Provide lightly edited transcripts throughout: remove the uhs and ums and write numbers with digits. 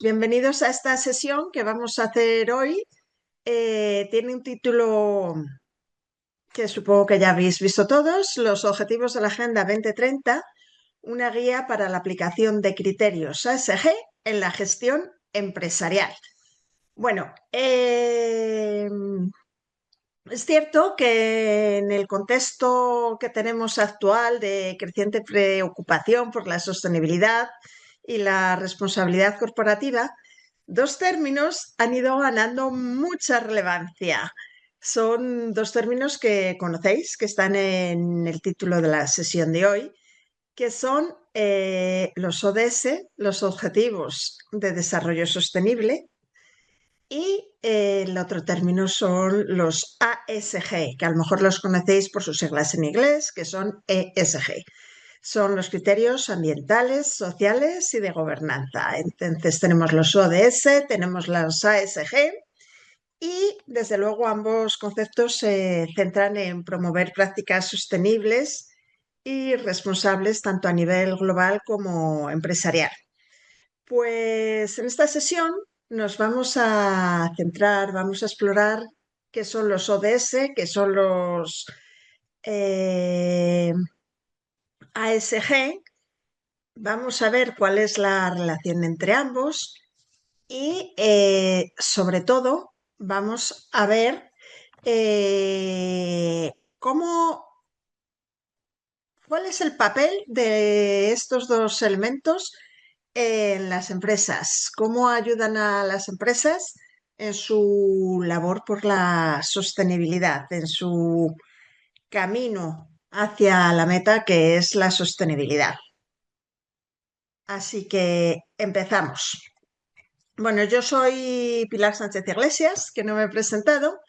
bienvenidos a esta sesión que vamos a hacer hoy. Tiene un título que supongo que ya habéis visto todos: Los objetivos de la Agenda 2030, una guía para la aplicación de criterios ASG en la gestión empresarial. Bueno, es cierto que en el contexto que tenemos actual de creciente preocupación por la sostenibilidad y la responsabilidad corporativa, dos términos han ido ganando mucha relevancia. Son dos términos que conocéis, que están en el título de la sesión de hoy, que son los ODS, los Objetivos de Desarrollo Sostenible, y el otro término son los ASG, que a lo mejor los conocéis por sus siglas en inglés, que son ESG. Son los criterios ambientales, sociales y de gobernanza. Entonces tenemos los ODS, tenemos los ASG y desde luego ambos conceptos se centran en promover prácticas sostenibles y responsables tanto a nivel global como empresarial. Pues en esta sesión nos vamos a centrar, vamos a explorar qué son los ODS, qué son los ASG. Vamos a ver cuál es la relación entre ambos y sobre todo vamos a ver cómo, cuál es el papel de estos dos elementos en las empresas, cómo ayudan a las empresas en su labor por la sostenibilidad, en su camino hacia la meta que es la sostenibilidad. Así que empezamos. Bueno, yo soy Pilar Sánchez Iglesias, que no me he presentado.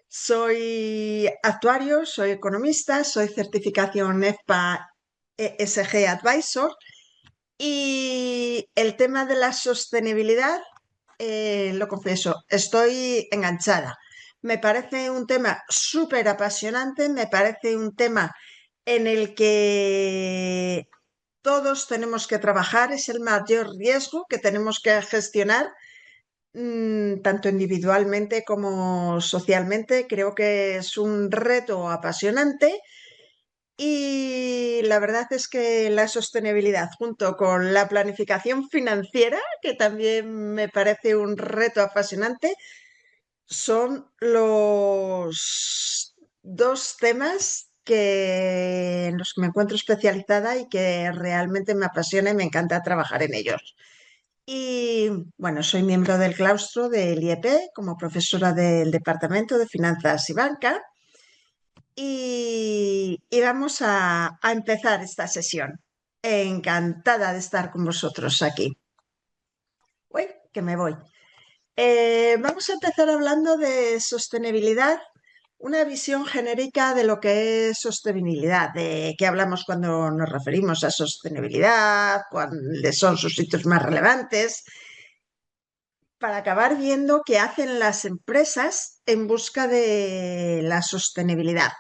Soy actuario, soy economista, soy certificación EFPA ESG Advisor. Y el tema de la sostenibilidad, lo confieso, estoy enganchada. Me parece un tema súper apasionante, me parece un tema en el que todos tenemos que trabajar, es el mayor riesgo que tenemos que gestionar, tanto individualmente como socialmente. Creo que es un reto apasionante y la verdad es que la sostenibilidad junto con la planificación financiera, que también me parece un reto apasionante, son los dos temas en los que me encuentro especializada y que realmente me apasiona y me encanta trabajar en ellos. Y bueno, soy miembro del claustro del IEP como profesora del Departamento de Finanzas y Banca. Y vamos a empezar esta sesión. Encantada de estar con vosotros aquí. Uy, que me voy. Vamos a empezar hablando de sostenibilidad, una visión genérica de lo que es sostenibilidad, de qué hablamos cuando nos referimos a sostenibilidad, cuáles son sus hitos más relevantes, para acabar viendo qué hacen las empresas en busca de la sostenibilidad.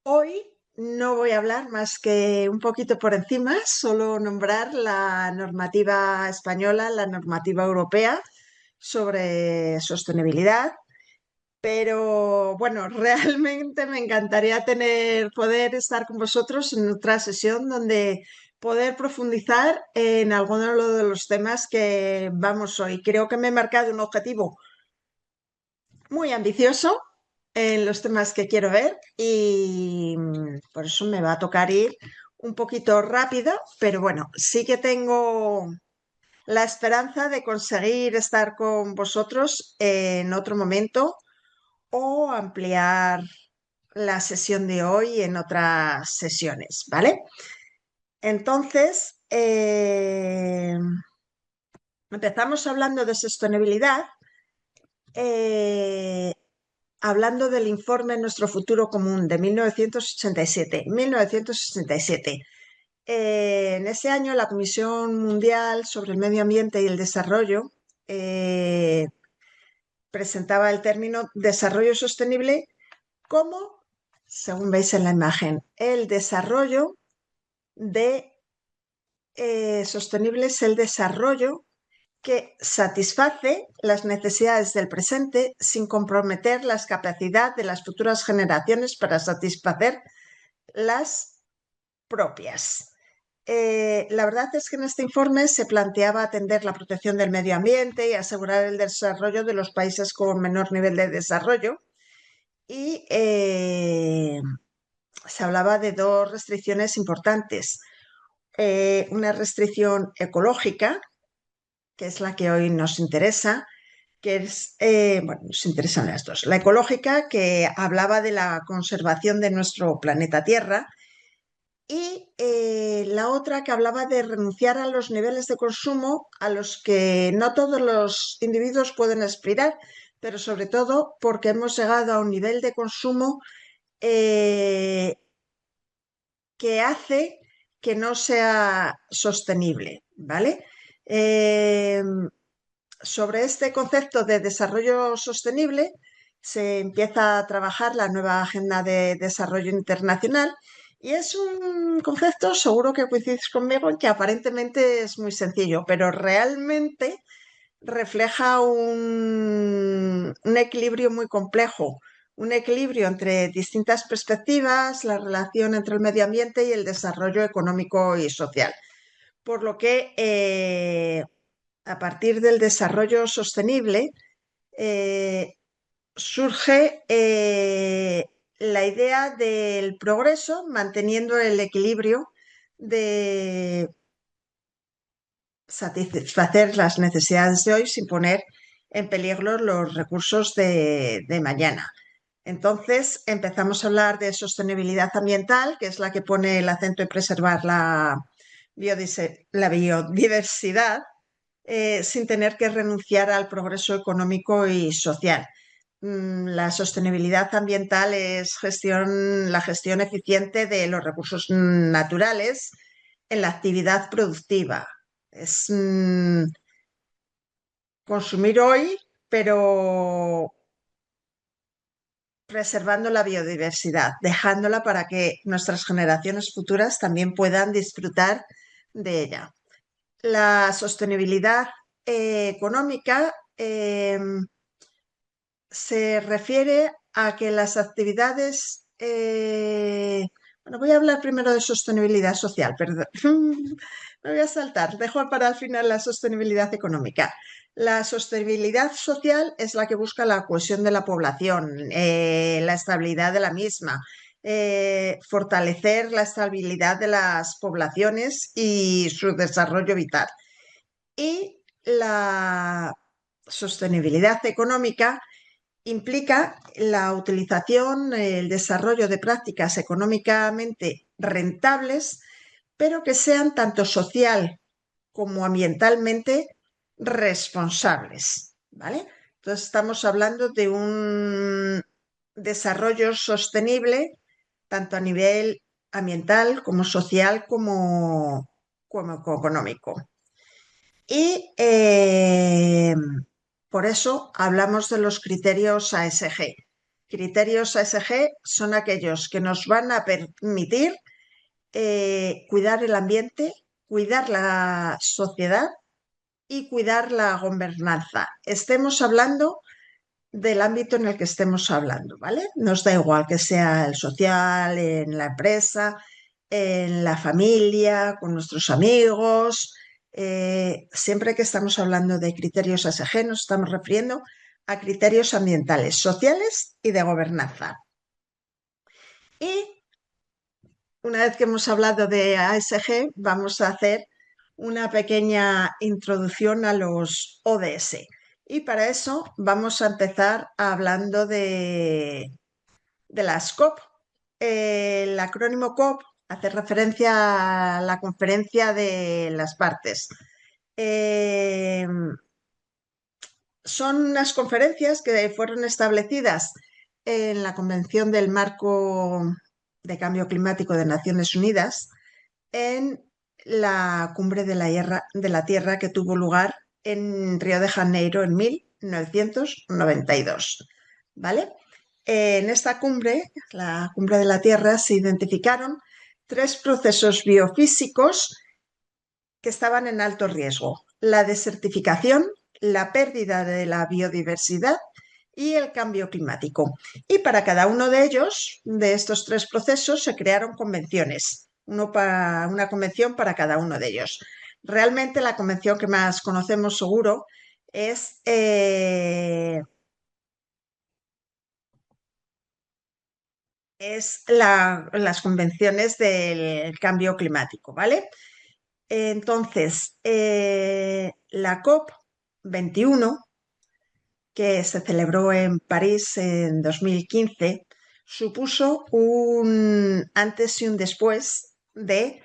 Hoy no voy a hablar más que un poquito por encima, solo nombrar la normativa española, la normativa europea sobre sostenibilidad, pero bueno, realmente me encantaría poder estar con vosotros en otra sesión donde poder profundizar en alguno de los temas que vamos hoy. Creo que me he marcado un objetivo muy ambicioso en los temas que quiero ver y por eso me va a tocar ir un poquito rápido, pero bueno, sí que tengo la esperanza de conseguir estar con vosotros en otro momento o ampliar la sesión de hoy en otras sesiones, ¿vale? Entonces, empezamos hablando de sostenibilidad. eh, Hablando del informe Nuestro Futuro Común de 1987. 1987. En ese año la Comisión Mundial sobre el Medio Ambiente y el Desarrollo presentaba el término desarrollo sostenible como, según veis en la imagen, el desarrollo de sostenible es el desarrollo que satisface las necesidades del presente sin comprometer la capacidad de las futuras generaciones para satisfacer las propias. La verdad es que en este informe se planteaba atender la protección del medio ambiente y asegurar el desarrollo de los países con menor nivel de desarrollo. Y se hablaba de dos restricciones importantes. Una restricción ecológica, que es la que hoy nos interesa, que es, bueno, nos interesan las dos. La ecológica, que hablaba de la conservación de nuestro planeta Tierra, y la otra que hablaba de renunciar a los niveles de consumo a los que no todos los individuos pueden aspirar, pero sobre todo porque hemos llegado a un nivel de consumo eh, que hace que no sea sostenible, ¿vale? Sobre este concepto de desarrollo sostenible se empieza a trabajar la nueva Agenda de Desarrollo Internacional y es un concepto, seguro que coincides conmigo, en que aparentemente es muy sencillo, pero realmente refleja un equilibrio muy complejo, un equilibrio entre distintas perspectivas, la relación entre el medio ambiente y el desarrollo económico y social. Por lo que a partir del desarrollo sostenible surge la idea del progreso manteniendo el equilibrio de satisfacer las necesidades de hoy sin poner en peligro los recursos de mañana. Entonces empezamos a hablar de sostenibilidad ambiental, que es la que pone el acento en preservar la biodiversidad, sin tener que renunciar al progreso económico y social. La sostenibilidad ambiental es la gestión eficiente de los recursos naturales en la actividad productiva. Es consumir hoy, pero preservando la biodiversidad, dejándola para que nuestras generaciones futuras también puedan disfrutar de ella. La sostenibilidad económica se refiere a que las actividades, bueno, voy a hablar primero de sostenibilidad social, perdón, me voy a saltar, dejo para el final la sostenibilidad económica. La sostenibilidad social es la que busca la cohesión de la población, la estabilidad de la misma, fortalecer la estabilidad de las poblaciones y su desarrollo vital. Y la sostenibilidad económica implica la utilización, el desarrollo de prácticas económicamente rentables, pero que sean tanto social como ambientalmente responsables, ¿vale? Entonces estamos hablando de un desarrollo sostenible tanto a nivel ambiental como social como económico. Y por eso hablamos de los criterios ASG. Criterios ASG son aquellos que nos van a permitir cuidar el ambiente, cuidar la sociedad y cuidar la gobernanza. Estemos hablando del ámbito en el que estemos hablando, ¿vale? Nos da igual que sea el social, en la empresa, en la familia, con nuestros amigos. Siempre que estamos hablando de criterios ASG nos estamos refiriendo a criterios ambientales, sociales y de gobernanza. Y una vez que hemos hablado de ASG, vamos a hacer una pequeña introducción a los ODS. Y para eso vamos a empezar hablando de las COP. El acrónimo COP hace referencia a la conferencia de las partes. Son unas conferencias que fueron establecidas en la Convención del Marco de Cambio Climático de Naciones Unidas en la Cumbre de la Tierra que tuvo lugar en Río de Janeiro en 1992. ¿Vale? En esta cumbre, la Cumbre de la Tierra, se identificaron 3 procesos biofísicos que estaban en alto riesgo. la desertificación, la pérdida de la biodiversidad y el cambio climático. Y para cada uno de ellos, de estos tres procesos, se crearon convenciones, una convención para cada uno de ellos. Realmente la convención que más conocemos seguro es las convenciones del cambio climático, ¿vale? Entonces, la COP 21, que se celebró en París en 2015, supuso un antes y un después de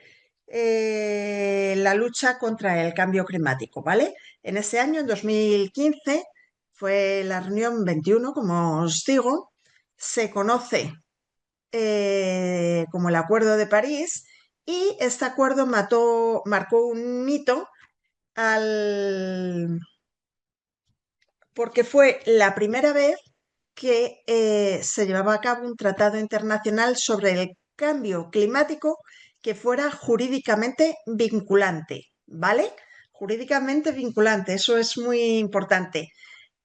la lucha contra el cambio climático, ¿vale? En ese año, en 2015, fue la reunión 21, como os digo, se conoce como el Acuerdo de París, y este acuerdo marcó un hito al, porque fue la primera vez que se llevaba a cabo un tratado internacional sobre el cambio climático que fuera jurídicamente vinculante, ¿vale? Jurídicamente vinculante, eso es muy importante.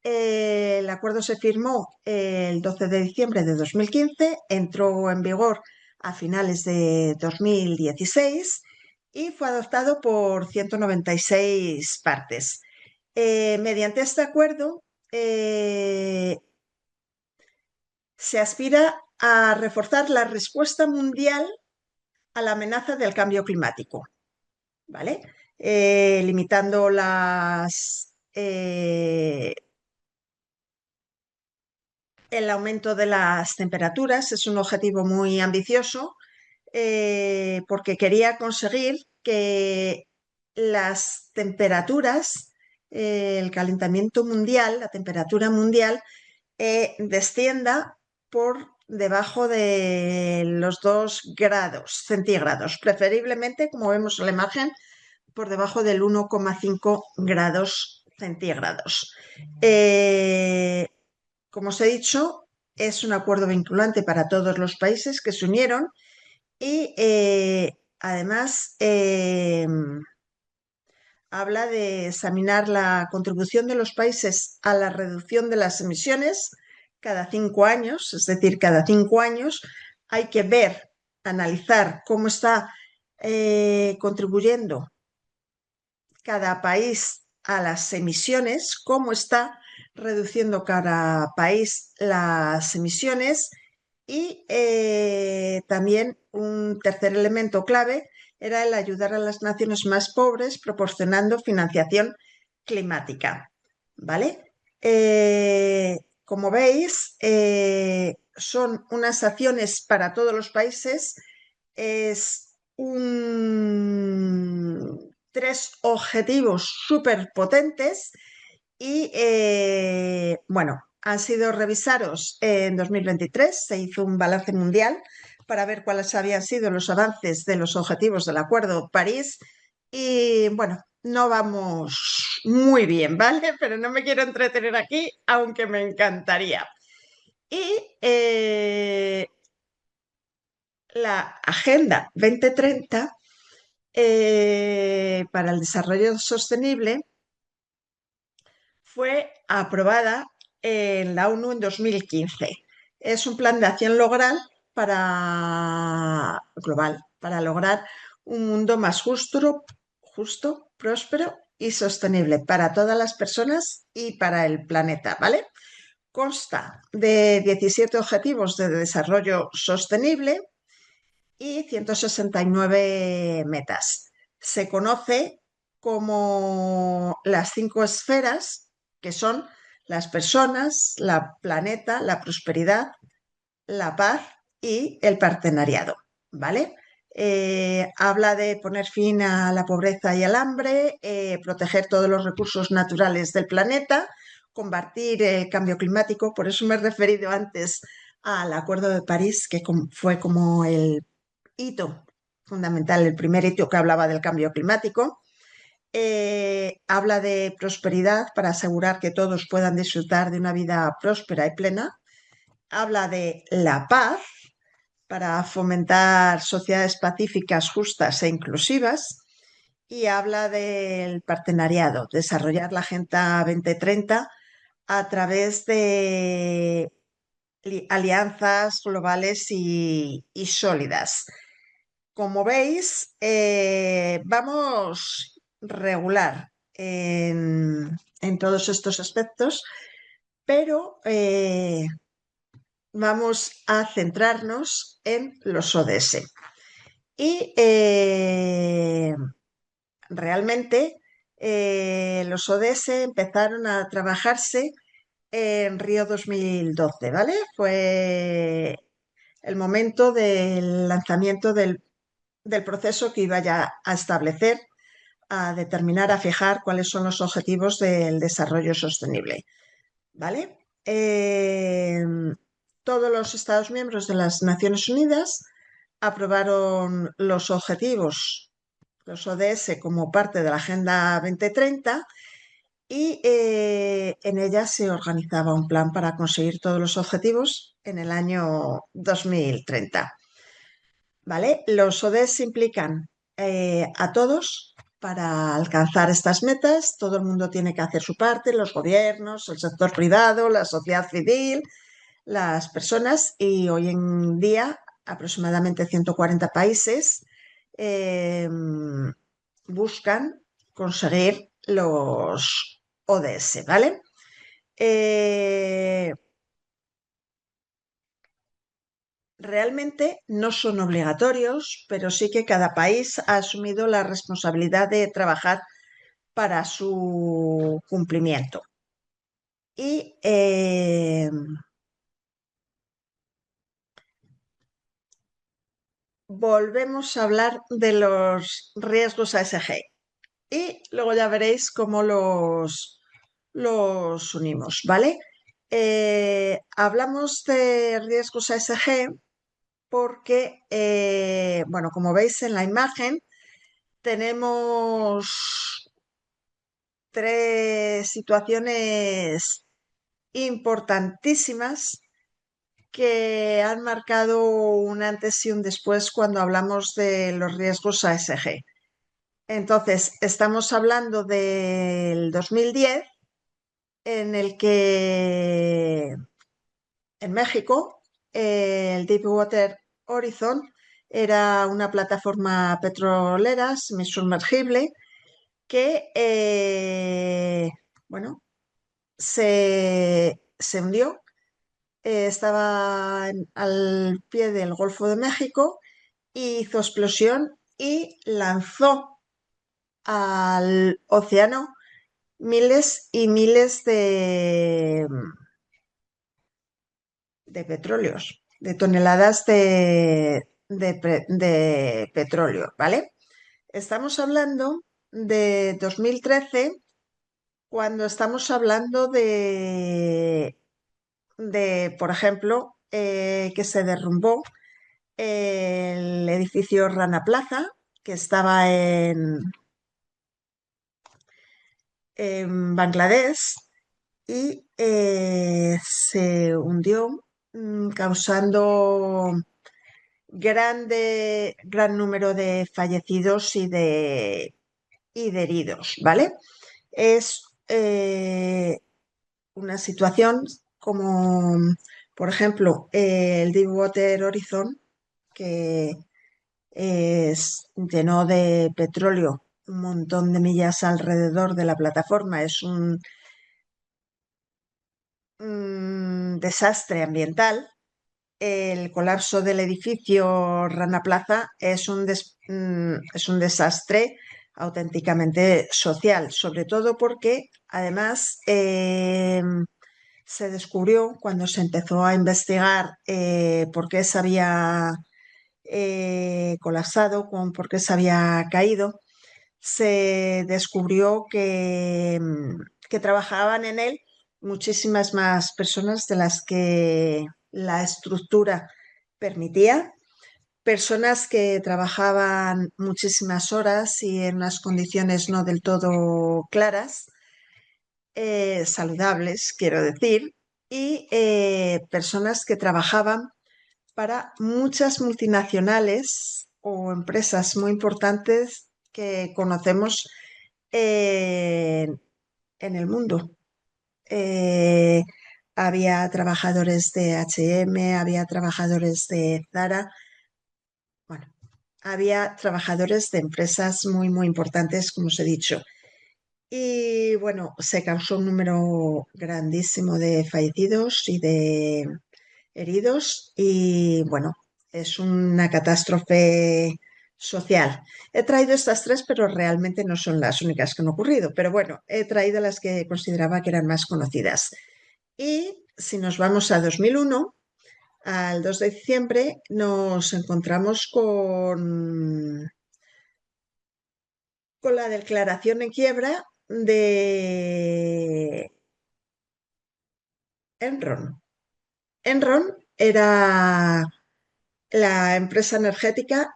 El acuerdo se firmó el 12 de diciembre de 2015, entró en vigor a finales de 2016 y fue adoptado por 196 partes. Mediante este acuerdo, se aspira a reforzar la respuesta mundial a la amenaza del cambio climático, ¿vale? Limitando el aumento de las temperaturas. Es un objetivo muy ambicioso porque quería conseguir que las temperaturas, el calentamiento mundial, la temperatura mundial, descienda por debajo de los 2 grados centígrados, preferiblemente, como vemos en la imagen, por debajo del 1,5 grados centígrados. Como os he dicho, es un acuerdo vinculante para todos los países que se unieron y además habla de examinar la contribución de los países a la reducción de las emisiones cada 5 años, es decir, cada 5 años hay que ver, analizar cómo está contribuyendo cada país a las emisiones, cómo está reduciendo cada país las emisiones y también un tercer elemento clave era el ayudar a las naciones más pobres proporcionando financiación climática, ¿vale? Como veis, son unas acciones para todos los países, es tres objetivos súper potentes y, bueno, han sido revisados en 2023, se hizo un balance mundial para ver cuáles habían sido los avances de los objetivos del Acuerdo París y, bueno, no vamos muy bien, ¿vale? Pero no me quiero entretener aquí, aunque me encantaría. Y la Agenda 2030 para el Desarrollo Sostenible fue aprobada en la ONU en 2015. Es un plan de acción global para lograr un mundo más justo, próspero y sostenible para todas las personas y para el planeta, ¿vale? Consta de 17 objetivos de desarrollo sostenible y 169 metas. Se conoce como las 5 esferas, que son las personas, la planeta, la prosperidad, la paz y el partenariado, ¿vale? Habla de poner fin a la pobreza y al hambre, proteger todos los recursos naturales del planeta, combatir el cambio climático. Por eso me he referido antes al Acuerdo de París, que fue como el hito fundamental, el primer hito que hablaba del cambio climático. Habla de prosperidad para asegurar que todos puedan disfrutar de una vida próspera y plena. Habla de la paz para fomentar sociedades pacíficas, justas e inclusivas. y habla del partenariado, desarrollar la Agenda 2030 a través de alianzas globales y sólidas. Como veis, vamos regular en todos estos aspectos, pero vamos a centrarnos en los ODS. Y realmente los ODS empezaron a trabajarse en Río 2012, ¿vale? Fue el momento del lanzamiento del proceso que iba ya a establecer, a determinar, a fijar cuáles son los objetivos del desarrollo sostenible, ¿vale? Todos los Estados miembros de las Naciones Unidas aprobaron los objetivos, los ODS, como parte de la Agenda 2030 y en ella se organizaba un plan para conseguir todos los objetivos en el año 2030. ¿Vale? Los ODS implican a todos para alcanzar estas metas. Todo el mundo tiene que hacer su parte, los gobiernos, el sector privado, la sociedad civil, las personas, y hoy en día aproximadamente 140 países eh, buscan conseguir los ODS, ¿vale? Realmente no son obligatorios, pero sí que cada país ha asumido la responsabilidad de trabajar para su cumplimiento. Y volvemos a hablar de los riesgos ASG y luego ya veréis cómo los unimos, ¿vale? Hablamos de riesgos ASG porque, bueno, como veis en la imagen, tenemos tres situaciones importantísimas que han marcado un antes y un después cuando hablamos de los riesgos ASG. Entonces, estamos hablando del 2010, en el que en México el Deepwater Horizon era una plataforma petrolera semisumergible que, bueno, se hundió. Estaba al pie del Golfo de México, hizo explosión y lanzó al océano miles y miles de petróleos, de toneladas de petróleo, ¿vale? Estamos hablando de 2013, cuando estamos hablando por ejemplo, que se derrumbó el edificio Rana Plaza, que estaba en Bangladesh, y se hundió, causando gran número de fallecidos y de heridos, ¿vale? Es una situación como, por ejemplo, el Deepwater Horizon, que llenó de petróleo un montón de millas alrededor de la plataforma. Es un desastre ambiental. El colapso del edificio Rana Plaza es un desastre auténticamente social, sobre todo porque además se descubrió cuando se empezó a investigar por qué se había colapsado, por qué se había caído, se descubrió que trabajaban en él muchísimas más personas de las que la estructura permitía, personas que trabajaban muchísimas horas y en unas condiciones no del todo claras, saludables, quiero decir, y personas que trabajaban para muchas multinacionales o empresas muy importantes que conocemos en el mundo. Eh, Había trabajadores de H&M, había trabajadores de Zara, bueno, había trabajadores de empresas muy, muy importantes, como os he dicho. Y bueno, se causó un número grandísimo de fallecidos y de heridos y bueno, es una catástrofe social. He traído estas tres, pero realmente no son las únicas que han ocurrido. Pero bueno, he traído las que consideraba que eran más conocidas. Y si nos vamos a 2001, al 2 de diciembre, nos encontramos con la declaración en quiebra de Enron. Enron era la empresa energética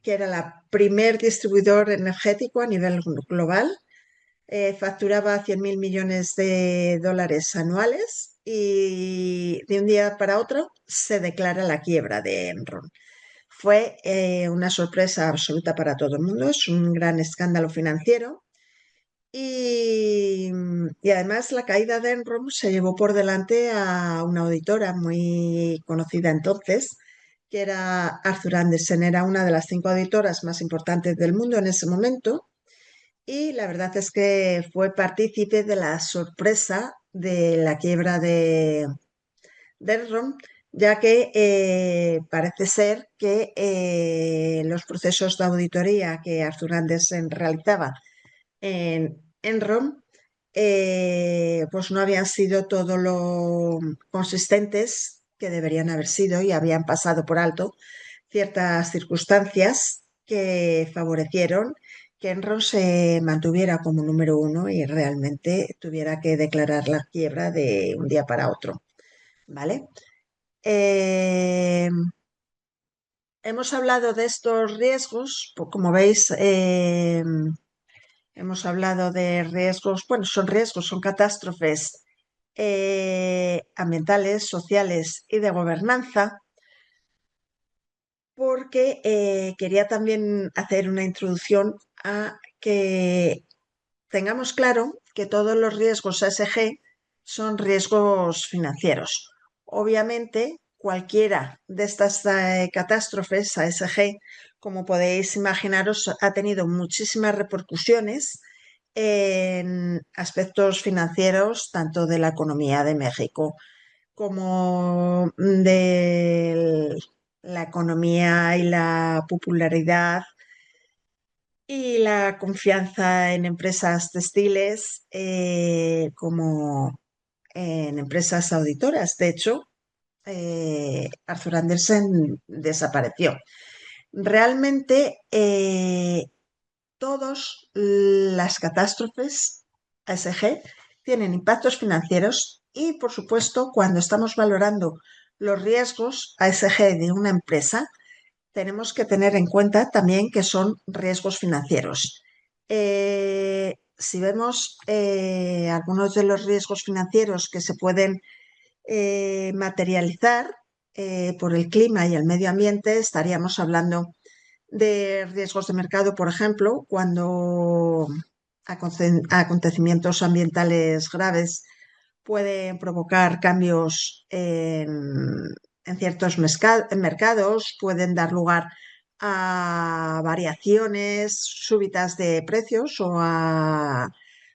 que era la primer distribuidor energético a nivel global. Facturaba 100.000 millones de dólares anuales y de un día para otro se declara la quiebra de Enron. Fue una sorpresa absoluta para todo el mundo, es un gran escándalo financiero y además la caída de Enron se llevó por delante a una auditora muy conocida entonces, que era Arthur Andersen, era una de las 5 auditoras más importantes del mundo en ese momento y la verdad es que fue partícipe de la sorpresa de la quiebra de Enron, ya que parece ser que los procesos de auditoría que Arthur Andersen realizaba en Enron pues no habían sido todo lo consistentes que deberían haber sido y habían pasado por alto ciertas circunstancias que favorecieron que Enron se mantuviera como número uno y realmente tuviera que declarar la quiebra de un día para otro, ¿vale? Eh, Hemos hablado de estos riesgos, pues como veis, hemos hablado de riesgos, bueno, son riesgos, son catástrofes ambientales, sociales y de gobernanza, porque quería también hacer una introducción a que tengamos claro que todos los riesgos ASG son riesgos financieros. Obviamente, cualquiera de estas catástrofes ASG, como podéis imaginaros, ha tenido muchísimas repercusiones en aspectos financieros, tanto de la economía de México como de la economía y la popularidad y la confianza en empresas textiles como en empresas auditoras. De hecho, Arthur Andersen desapareció. Realmente, todas las catástrofes ASG tienen impactos financieros y, por supuesto, cuando estamos valorando los riesgos ASG de una empresa, tenemos que tener en cuenta también que son riesgos financieros. Si vemos algunos de los riesgos financieros que se pueden materializar por el clima y el medio ambiente, estaríamos hablando de riesgos de mercado, por ejemplo, cuando acontecimientos ambientales graves pueden provocar cambios en ciertos mercados, pueden dar lugar a variaciones súbitas de precios o a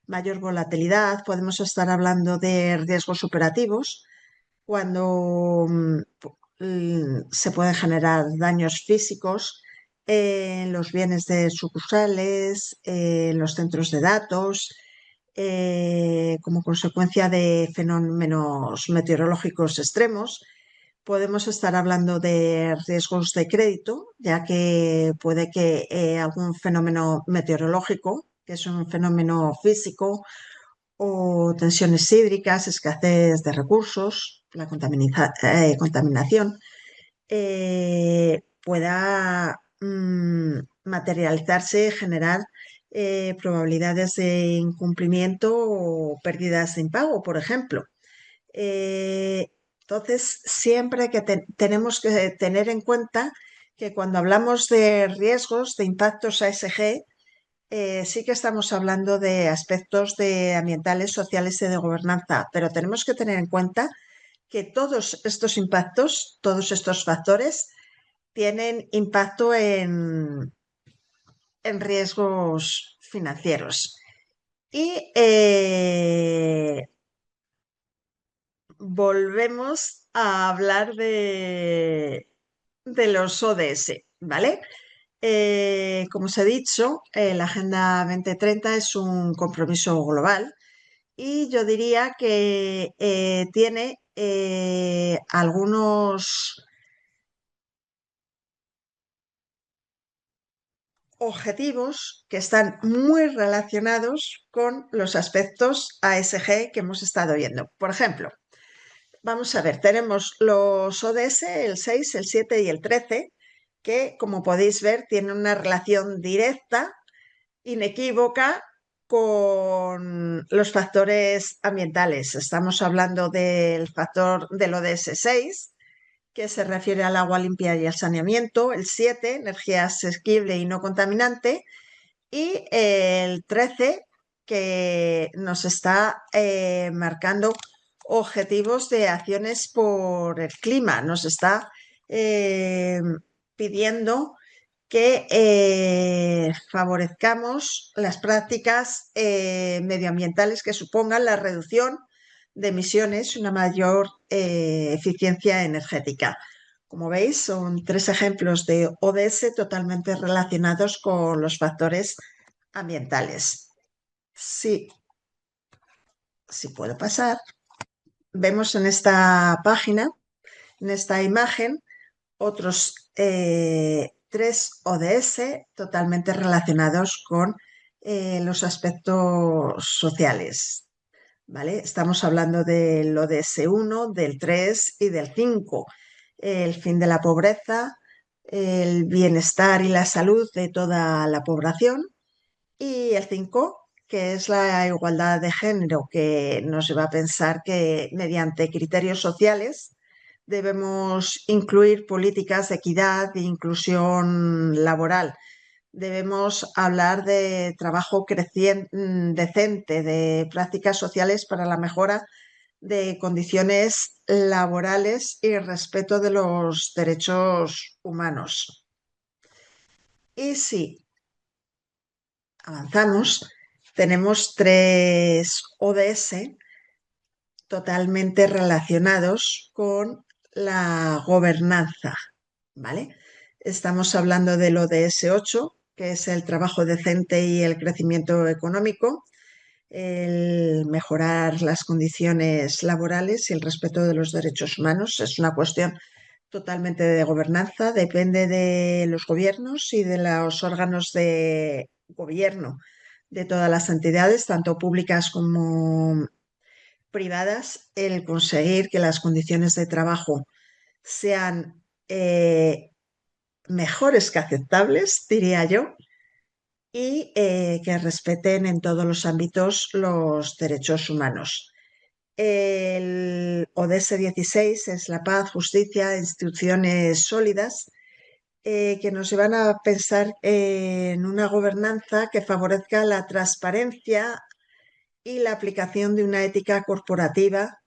mayor volatilidad. Podemos estar hablando de riesgos operativos cuando se pueden generar daños físicos en los bienes de sucursales, en los centros de datos, como consecuencia de fenómenos meteorológicos extremos. Podemos estar hablando de riesgos de crédito, ya que puede que algún fenómeno meteorológico, que es un fenómeno físico, o tensiones hídricas, escasez de recursos, la contaminación, pueda materializarse, generar probabilidades de incumplimiento o pérdidas de impago, por ejemplo. Entonces, siempre que tenemos que tener en cuenta que cuando hablamos de riesgos, de impactos ASG, sí que estamos hablando de aspectos de ambientales, sociales y de gobernanza, pero tenemos que tener en cuenta que todos estos impactos, todos estos factores, tienen impacto en riesgos financieros. Y volvemos a hablar de los ODS, ¿vale? Como os he dicho, la Agenda 2030 es un compromiso global y yo diría que tiene algunos objetivos que están muy relacionados con los aspectos ASG que hemos estado viendo. Por ejemplo, vamos a ver, tenemos los ODS, el 6, el 7 y el 13, que como podéis ver tienen una relación directa, inequívoca, con los factores ambientales. Estamos hablando del factor del ODS 6, que se refiere al agua limpia y al saneamiento, el 7, energía asequible y no contaminante, y el 13, que nos está marcando objetivos de acciones por el clima, nos está eh, pidiendo que favorezcamos las prácticas medioambientales que supongan la reducción de emisiones y una mayor eficiencia energética. Como veis, son tres ejemplos de ODS totalmente relacionados con los factores ambientales. Sí, si puedo pasar. Vemos en esta página, en esta imagen, otros tres ODS totalmente relacionados con los aspectos sociales. ¿Vale? Estamos hablando del ODS 1, del 3 y del 5. El fin de la pobreza, el bienestar y la salud de toda la población. Y el 5, que es la igualdad de género, que nos lleva a pensar que mediante criterios sociales debemos incluir políticas de equidad e inclusión laboral. Debemos hablar de trabajo decente, de prácticas sociales para la mejora de condiciones laborales y respeto de los derechos humanos. Y si avanzamos, tenemos tres ODS totalmente relacionados con la gobernanza, ¿vale? Estamos hablando del ODS 8, que es el trabajo decente y el crecimiento económico, el mejorar las condiciones laborales y el respeto de los derechos humanos. Es una cuestión totalmente de gobernanza, depende de los gobiernos y de los órganos de gobierno de todas las entidades, tanto públicas como privadas, el conseguir que las condiciones de trabajo sean mejores que aceptables, diría yo, y que respeten en todos los ámbitos los derechos humanos. El ODS 16 es la paz, justicia, instituciones sólidas que nos llevan a pensar en una gobernanza que favorezca la transparencia y la aplicación de una ética corporativa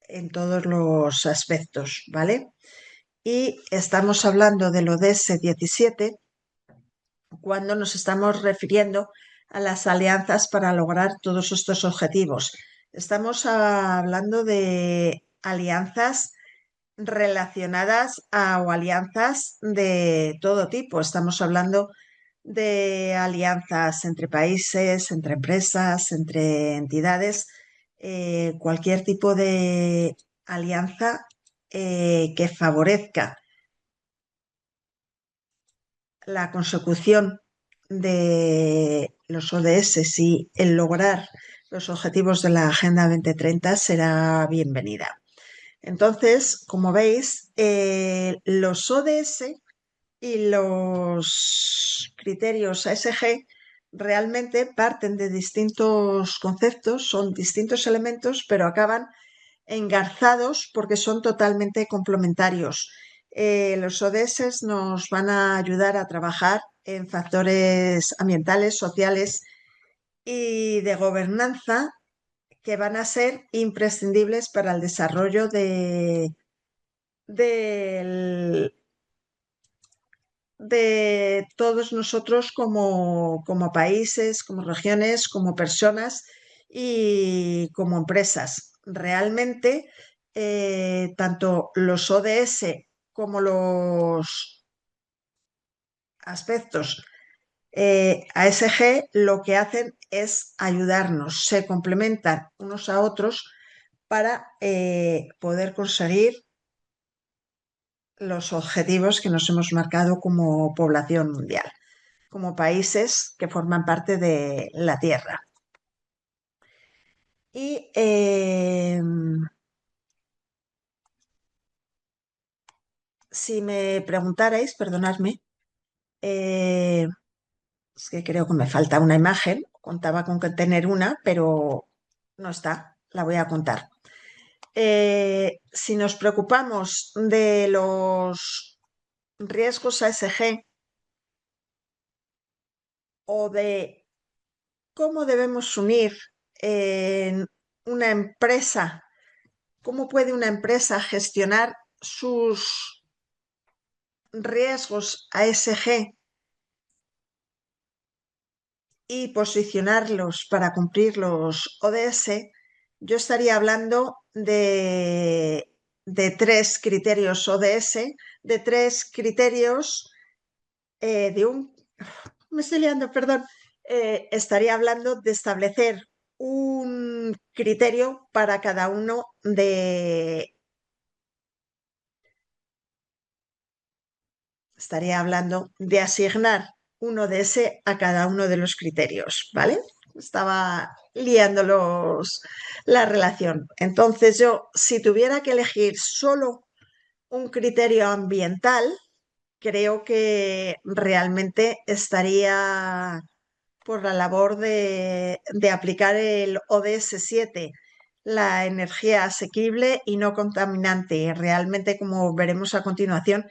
en todos los aspectos, ¿vale? Y estamos hablando del ODS 17 cuando nos estamos refiriendo a las alianzas para lograr todos estos objetivos. Estamos hablando de alianzas relacionadas o alianzas de todo tipo. Estamos hablando de alianzas entre países, entre empresas, entre entidades, cualquier tipo de alianza que favorezca la consecución de los ODS y el lograr los objetivos de la Agenda 2030 será bienvenida. Entonces, como veis, los ODS y los criterios ASG realmente parten de distintos conceptos, son distintos elementos, pero acaban engarzados porque son totalmente complementarios. Los ODS nos van a ayudar a trabajar en factores ambientales, sociales y de gobernanza que van a ser imprescindibles para el desarrollo del- de todos nosotros como países, como regiones, como personas y como empresas. Realmente, tanto los ODS como los aspectos ASG lo que hacen es ayudarnos, se complementan unos a otros para poder conseguir los objetivos que nos hemos marcado como población mundial, como países que forman parte de la Tierra. Y si me preguntarais, perdonadme, eh, es que creo que me falta una imagen, contaba con que tener una, pero no está, la voy a contar. Si nos preocupamos de los riesgos ASG o de cómo debemos unir en una empresa, cómo puede una empresa gestionar sus riesgos ASG y posicionarlos para cumplir los ODS, yo estaría hablando de tres criterios ODS, de tres criterios de un... Me estoy liando, perdón. Estaría hablando de establecer un criterio para cada uno de... Estaría hablando de asignar uno de ese a cada uno de los criterios, ¿vale? Estaba liándolos la relación. Entonces yo, si tuviera que elegir solo un criterio ambiental, creo que realmente estaría por la labor de aplicar el ODS 7, la energía asequible y no contaminante. Realmente, como veremos a continuación,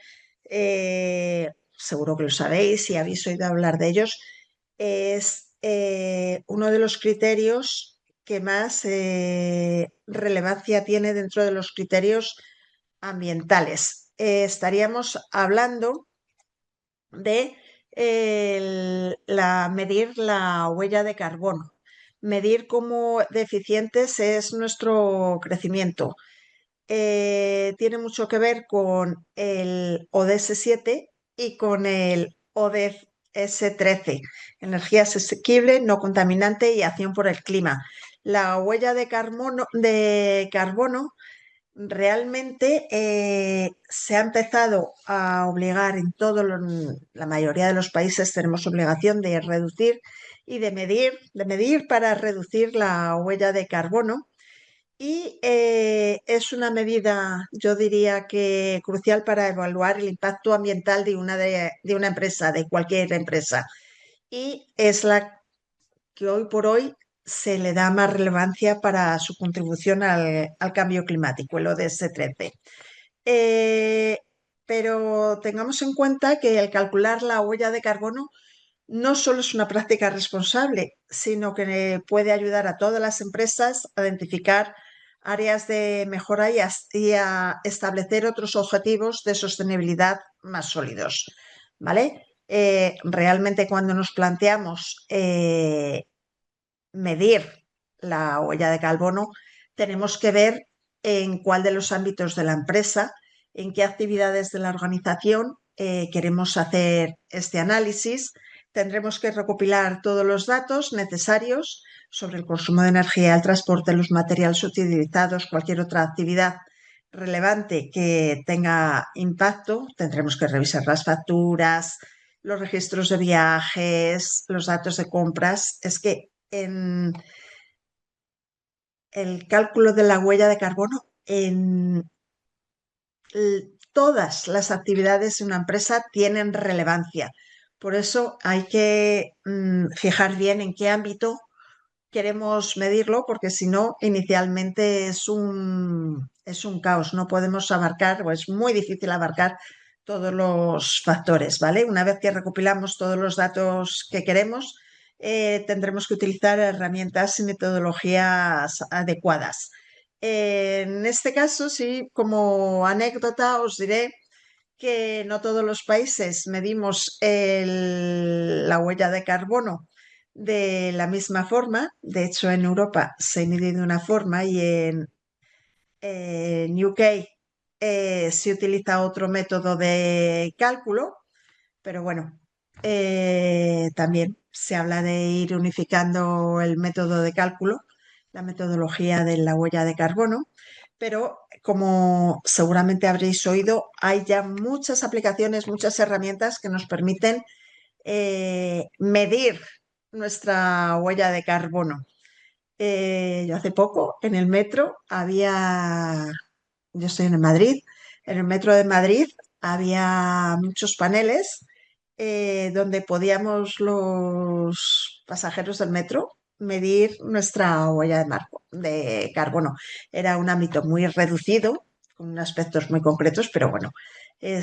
seguro que lo sabéis y habéis oído hablar de ellos, es uno de los criterios que más relevancia tiene dentro de los criterios ambientales. Estaríamos hablando de medir la huella de carbono, medir cómo deficientes es nuestro crecimiento. Tiene mucho que ver con el ODS 7 y con el ODS 13, energía asequible, no contaminante y acción por el clima. La huella de carbono realmente se ha empezado a obligar la mayoría de los países tenemos obligación de reducir y de medir para reducir la huella de carbono. Y es una medida, yo diría que crucial para evaluar el impacto ambiental de una empresa, de cualquier empresa. Y es la que hoy por hoy se le da más relevancia para su contribución al cambio climático, el ODS 13. Eh, pero tengamos en cuenta que el calcular la huella de carbono no solo es una práctica responsable, sino que puede ayudar a todas las empresas a identificar áreas de mejora y a establecer otros objetivos de sostenibilidad más sólidos, ¿vale? Realmente cuando nos planteamos medir la huella de carbono, tenemos que ver en cuál de los ámbitos de la empresa, en qué actividades de la organización queremos hacer este análisis. Tendremos que recopilar todos los datos necesarios sobre el consumo de energía, el transporte, los materiales utilizados, cualquier otra actividad relevante que tenga impacto. Tendremos que revisar las facturas, los registros de viajes, los datos de compras. Es que en el cálculo de la huella de carbono en todas las actividades de una empresa tienen relevancia. Por eso hay que fijar bien en qué ámbito queremos medirlo porque si no, inicialmente es un caos. No podemos abarcar, o es muy difícil abarcar todos los factores, ¿vale? Una vez que recopilamos todos los datos que queremos, tendremos que utilizar herramientas y metodologías adecuadas. En este caso, sí, como anécdota, os diré que no todos los países medimos la huella de carbono de la misma forma. De hecho, en Europa se mide de una forma y en UK se utiliza otro método de cálculo, pero bueno, también se habla de ir unificando el método de cálculo, la metodología de la huella de carbono, pero como seguramente habréis oído, hay ya muchas aplicaciones, muchas herramientas que nos permiten medir nuestra huella de carbono. Yo hace poco en el metro yo estoy en Madrid, en el metro de Madrid había muchos paneles donde podíamos los pasajeros del metro medir nuestra huella de carbono. Era un ámbito muy reducido, con aspectos muy concretos, pero bueno,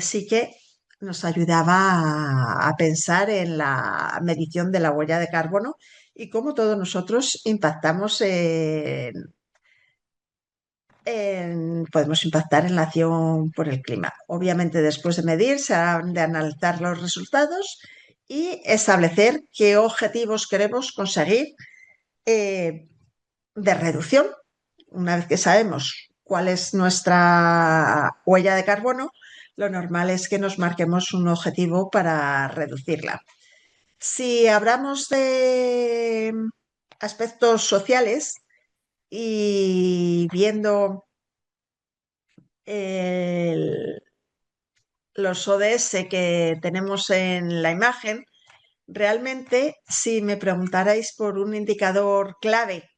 sí que nos ayudaba a pensar en la medición de la huella de carbono y cómo todos nosotros impactamos podemos impactar en la acción por el clima. Obviamente, después de medir, se han de analizar los resultados y establecer qué objetivos queremos conseguir eh, de reducción. Una vez que sabemos cuál es nuestra huella de carbono, lo normal es que nos marquemos un objetivo para reducirla. Si hablamos de aspectos sociales y viendo el, los ODS que tenemos en la imagen, realmente si me preguntarais por un indicador clave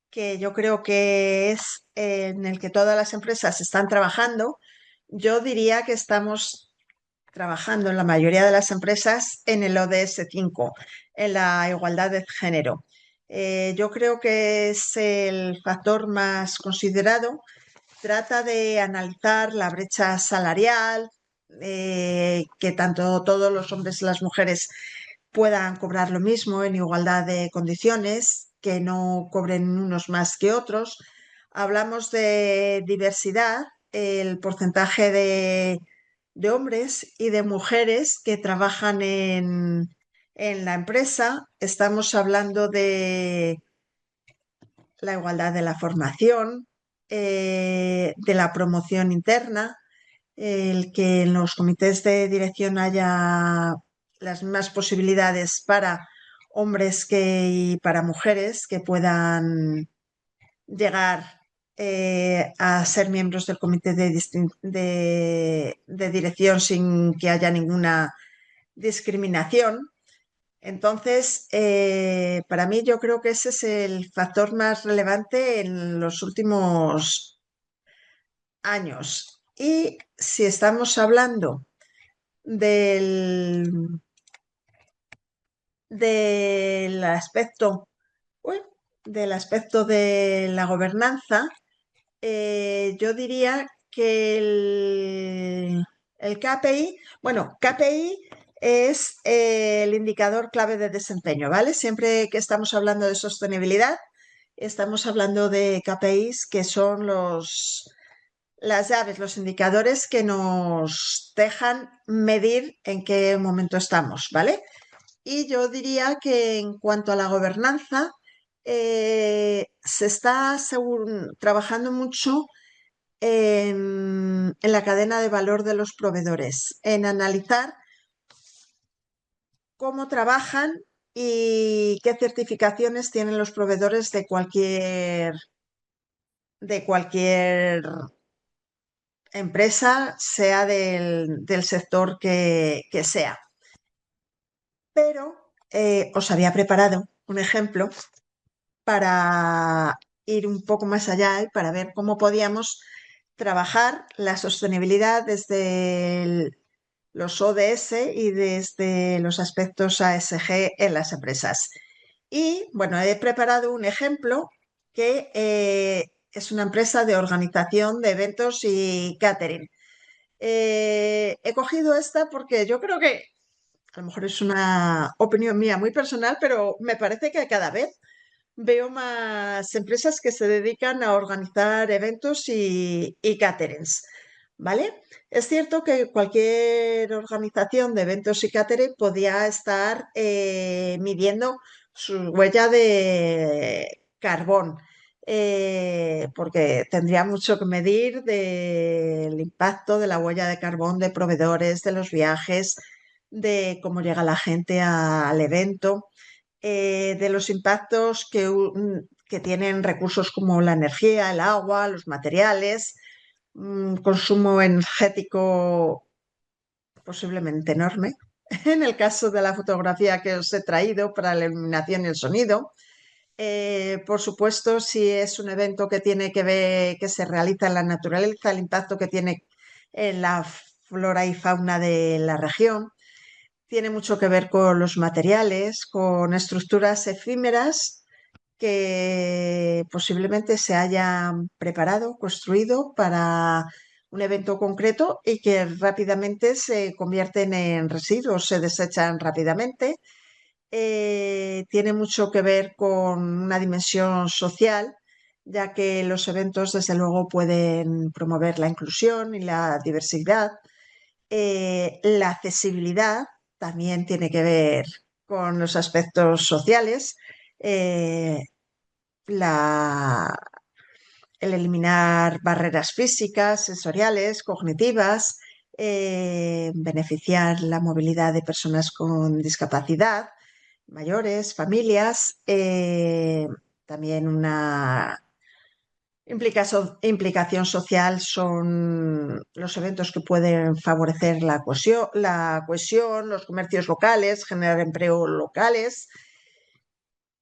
que yo creo que es en el que todas las empresas están trabajando, yo diría que estamos trabajando en la mayoría de las empresas en el ODS 5, en la igualdad de género. Yo creo que es el factor más considerado. Trata de analizar la brecha salarial, que tanto todos los hombres y las mujeres puedan cobrar lo mismo en igualdad de condiciones, que no cobren unos más que otros. Hablamos de diversidad, el porcentaje de hombres y de mujeres que trabajan en la empresa. Estamos hablando de la igualdad de la formación, de la promoción interna, el que en los comités de dirección haya las mismas posibilidades para hombres y para mujeres que puedan llegar a ser miembros del comité de dirección sin que haya ninguna discriminación. Entonces, para mí yo creo que ese es el factor más relevante en los últimos años. Y si estamos hablando del, del aspecto, uy, del aspecto de la gobernanza, yo diría que el KPI, bueno, KPI es el indicador clave de desempeño, ¿vale? Siempre que estamos hablando de sostenibilidad, estamos hablando de KPIs que son las llaves, los indicadores que nos dejan medir en qué momento estamos, ¿vale? Y yo diría que en cuanto a la gobernanza, se está trabajando mucho en la cadena de valor de los proveedores, en analizar cómo trabajan y qué certificaciones tienen los proveedores de cualquier empresa, sea del sector que sea. Pero os había preparado un ejemplo para ir un poco más allá y para ver cómo podíamos trabajar la sostenibilidad desde los ODS y desde los aspectos ASG en las empresas. Y bueno, he preparado un ejemplo que es una empresa de organización de eventos y catering. He cogido esta porque yo creo que a lo mejor es una opinión mía muy personal, pero me parece que cada vez veo más empresas que se dedican a organizar eventos y caterings, ¿vale? Es cierto que cualquier organización de eventos y catering podía estar midiendo su huella de carbón, porque tendría mucho que medir del impacto de la huella de carbón de proveedores, de los viajes, de cómo llega la gente al evento, de los impactos que tienen recursos como la energía, el agua, los materiales, consumo energético posiblemente enorme. En el caso de la fotografía que os he traído para la iluminación y el sonido. Por supuesto, si es un evento que tiene que ver, que se realiza en la naturaleza, el impacto que tiene en la flora y fauna de la región. Tiene mucho que ver con los materiales, con estructuras efímeras que posiblemente se hayan preparado, construido para un evento concreto y que rápidamente se convierten en residuos, se desechan rápidamente. Tiene mucho que ver con una dimensión social, ya que los eventos, desde luego, pueden promover la inclusión y la diversidad. La accesibilidad también tiene que ver con los aspectos sociales. Eh, la, el eliminar barreras físicas, sensoriales, cognitivas, beneficiar la movilidad de personas con discapacidad, mayores, familias, también una implicación social son los eventos que pueden favorecer la cohesión, los comercios locales, generar empleo locales.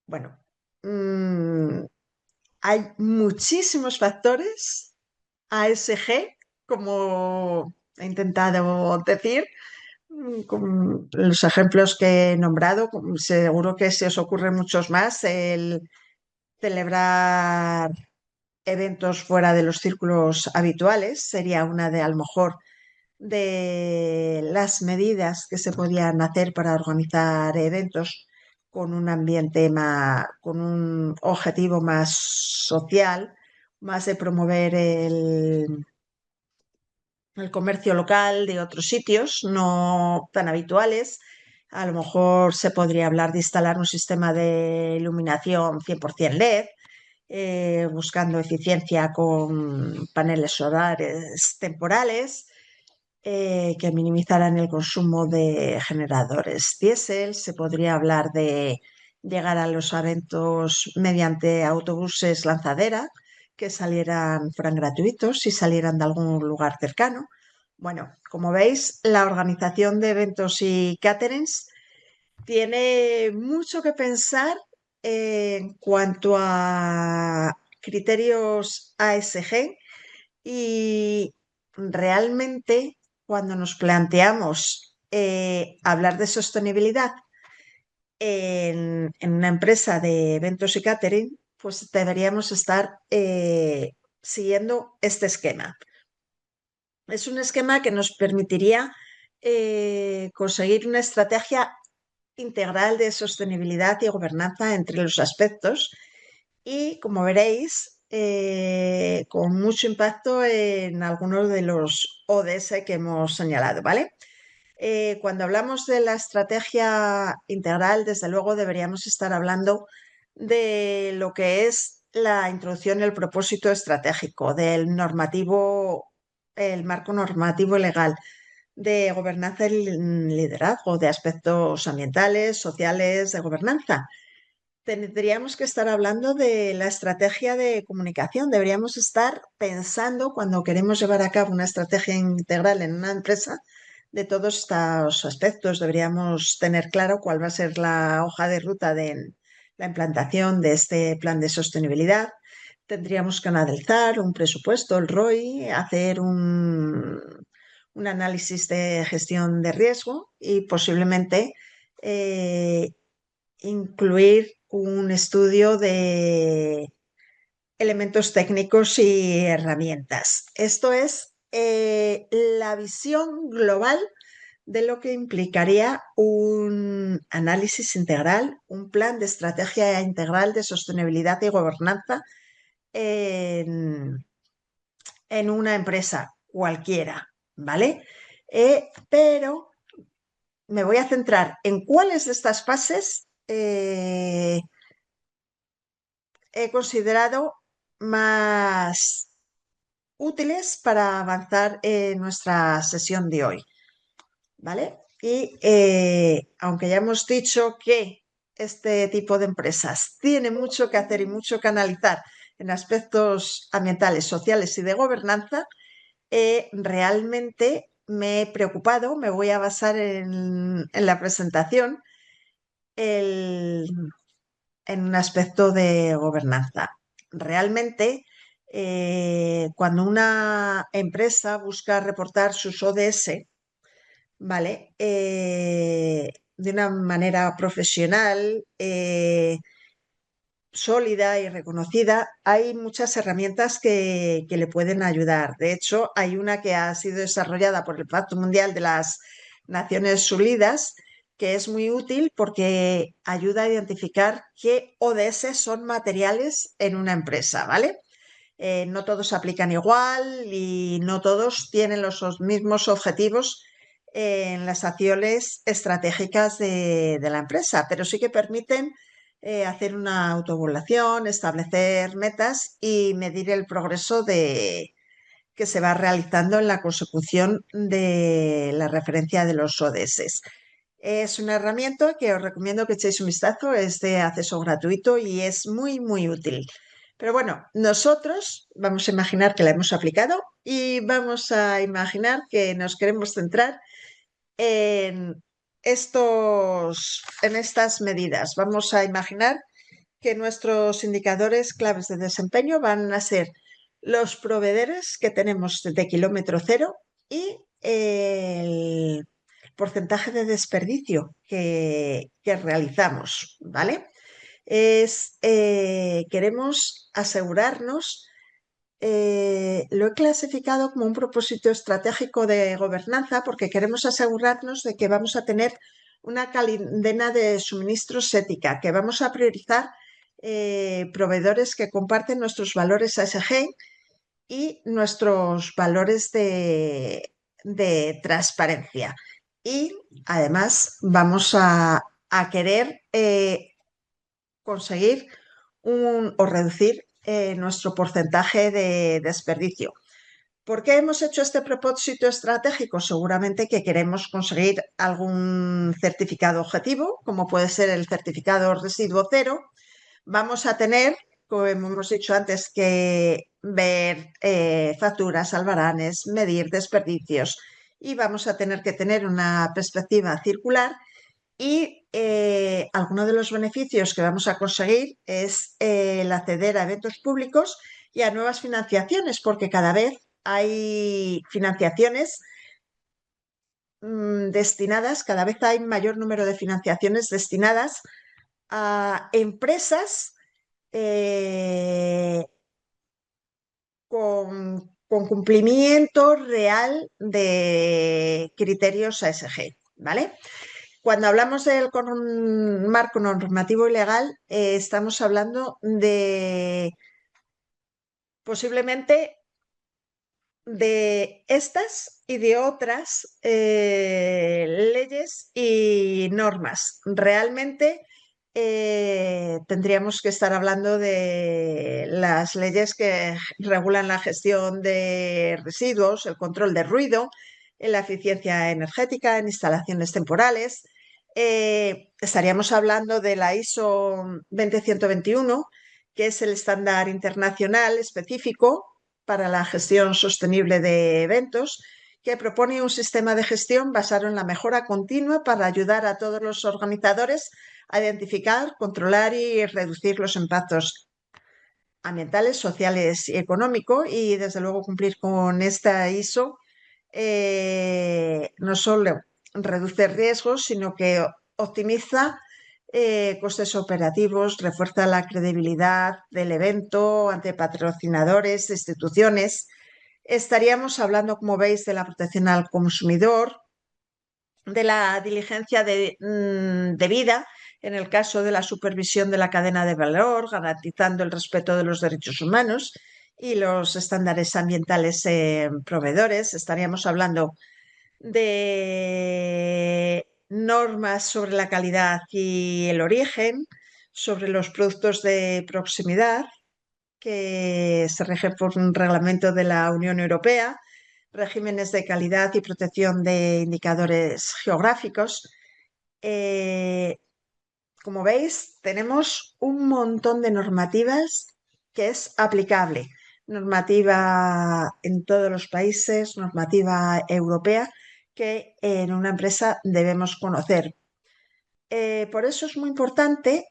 Bueno, mmm, hay muchísimos factores ASG, como he intentado decir, con los ejemplos que he nombrado. Seguro que se os ocurren muchos más. El celebrar eventos fuera de los círculos habituales sería una de, a lo mejor, de las medidas que se podían hacer para organizar eventos con un ambiente más, con un objetivo más social, más de promover el comercio local de otros sitios no tan habituales. A lo mejor se podría hablar de instalar un sistema de iluminación 100% LED, buscando eficiencia con paneles solares temporales, que minimizaran el consumo de generadores diésel. Se podría hablar de llegar a los eventos mediante autobuses lanzadera que fueran gratuitos y salieran de algún lugar cercano. Bueno, como veis, la organización de eventos y caterings tiene mucho que pensar en cuanto a criterios ASG, y realmente cuando nos planteamos hablar de sostenibilidad en una empresa de eventos y catering, pues deberíamos estar siguiendo este esquema. Es un esquema que nos permitiría conseguir una estrategia integral de sostenibilidad y gobernanza entre los aspectos y, como veréis, con mucho impacto en algunos de los ODS que hemos señalado, ¿vale? Cuando hablamos de la estrategia integral, desde luego deberíamos estar hablando de lo que es la introducción y el propósito estratégico, del normativo, el marco normativo y legal, de gobernanza y liderazgo, de aspectos ambientales, sociales, de gobernanza. Tendríamos que estar hablando de la estrategia de comunicación. Deberíamos estar pensando, cuando queremos llevar a cabo una estrategia integral en una empresa, de todos estos aspectos. Deberíamos tener claro cuál va a ser la hoja de ruta de la implantación de este plan de sostenibilidad. Tendríamos que analizar un presupuesto, el ROI, hacer un análisis de gestión de riesgo y posiblemente incluir un estudio de elementos técnicos y herramientas. Esto es la visión global de lo que implicaría un análisis integral, un plan de estrategia integral de sostenibilidad y gobernanza en, en una empresa cualquiera, ¿vale? Pero me voy a centrar en cuáles de estas fases he considerado más útiles para avanzar en nuestra sesión de hoy, ¿vale? Y aunque ya hemos dicho que este tipo de empresas tiene mucho que hacer y mucho que analizar en aspectos ambientales, sociales y de gobernanza, realmente me he preocupado, me voy a basar en la presentación el- en un aspecto de gobernanza. Realmente, cuando una empresa busca reportar sus ODS, ¿vale? De una manera profesional, sólida y reconocida, hay muchas herramientas que le pueden ayudar. De hecho, hay una que ha sido desarrollada por el Pacto Mundial de las Naciones Unidas, que es muy útil porque ayuda a identificar qué ODS son materiales en una empresa, ¿vale? No todos se aplican igual y no todos tienen los mismos objetivos en las acciones estratégicas de la empresa, pero sí que permiten hacer una autoevaluación, establecer metas y medir el progreso que se va realizando en la consecución de la referencia de los ODS. Es una herramienta que os recomiendo que echéis un vistazo, es de acceso gratuito y es muy, muy útil. Pero bueno, nosotros vamos a imaginar que la hemos aplicado y vamos a imaginar que nos queremos centrar en en estas medidas. Vamos a imaginar que nuestros indicadores claves de desempeño van a ser los proveedores que tenemos de kilómetro cero y el porcentaje de desperdicio que realizamos, ¿vale? Queremos asegurarnos, lo he clasificado como un propósito estratégico de gobernanza porque queremos asegurarnos de que vamos a tener una cadena de suministros ética, que vamos a priorizar proveedores que comparten nuestros valores ASG y nuestros valores de transparencia. Y además vamos a querer conseguir o reducir nuestro porcentaje de desperdicio. ¿Por qué hemos hecho este propósito estratégico? Seguramente que queremos conseguir algún certificado objetivo, como puede ser el certificado residuo cero. Vamos a tener, como hemos dicho antes, que ver facturas, albaranes, medir desperdicios y vamos a tener que tener una perspectiva circular y alguno de los beneficios que vamos a conseguir es el acceder a eventos públicos y a nuevas financiaciones, porque cada vez hay financiaciones destinadas, cada vez hay mayor número de financiaciones destinadas a empresas eh, con cumplimiento real de criterios ASG, ¿vale? Cuando hablamos del marco normativo y legal, estamos hablando de posiblemente de estas y de otras leyes y normas. Realmente tendríamos que estar hablando de las leyes que regulan la gestión de residuos, el control de ruido, la eficiencia energética en instalaciones temporales. Estaríamos hablando de la ISO 20121, que es el estándar internacional específico para la gestión sostenible de eventos, que propone un sistema de gestión basado en la mejora continua para ayudar a todos los organizadores a identificar, controlar y reducir los impactos ambientales, sociales y económicos y desde luego cumplir con esta ISO no solo reduce riesgos, sino que optimiza costes operativos, refuerza la credibilidad del evento ante patrocinadores, instituciones. Estaríamos hablando, como veis, de la protección al consumidor, de la diligencia debida en el caso de la supervisión de la cadena de valor, garantizando el respeto de los derechos humanos y los estándares ambientales en proveedores. Estaríamos hablando de normas sobre la calidad y el origen, sobre los productos de proximidad, que se rige por un reglamento de la Unión Europea, regímenes de calidad y protección de indicadores geográficos. Como veis, tenemos un montón de normativas que es aplicable. Normativa en todos los países, normativa europea, que en una empresa debemos conocer. Por eso es muy importante